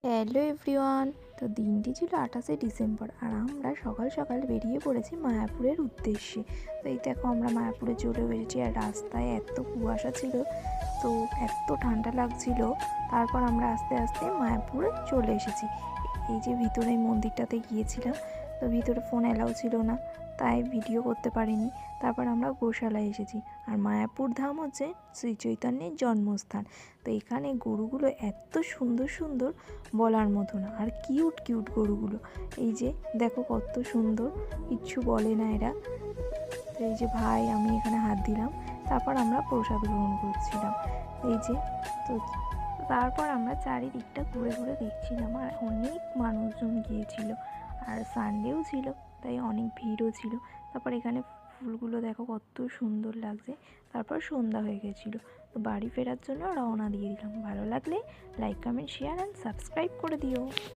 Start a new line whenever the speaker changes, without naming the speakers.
Hello everyone. তো দিনটি ছিল 28শে ডিসেম্বর আর আমরা সকাল সকাল বেরিয়ে পড়েছি মায়াপুরের উদ্দেশ্যে। তো এই দেখো আমরা মায়াপুরে চলে এসেছি আর রাস্তায় এত কুয়াশা ছিল, তো এত ঠান্ডা লাগছিল। তারপর আমরা আস্তে আস্তে মায়াপুরে চলে এসেছি। এই যে ভিতরে মন্দিরটাতে গিয়েছিলাম, তো ভিতরে ফোন অ্যালাউ ছিল না, তাই ভিডিও করতে পারিনি। তারপর আমরা গোশালায় এসেছি। আর মায়াপুর ধাম হচ্ছে শ্রী চৈতন্যের জন্মস্থান। তো এখানে গরুগুলো এত সুন্দর সুন্দর বলার মতো না, আর কিউট কিউট গরুগুলো। এই যে দেখো কত সুন্দর, কিচ্ছু বলে না এরা। তো এই যে ভাই আমি এখানে হাত দিলাম, তারপর আমরা প্রসাদ গ্রহণ করছিলাম। এই যে তো তারপর আমরা চারিদিকটা ঘুরে ঘুরে দেখছিলাম, আর অনেক মানুষজন গিয়েছিল আর সানডেও ছিল, তাই অনেক ভিড়ও ছিল। তারপর এখানে ফুলগুলো দেখো কত সুন্দর লাগছে। তারপর সন্ধ্যা হয়ে গেছিলো, তো বাড়ি ফেরার জন্য রওনা দিয়ে দিলাম। ভালো লাগলে like comment share and subscribe করে দিও।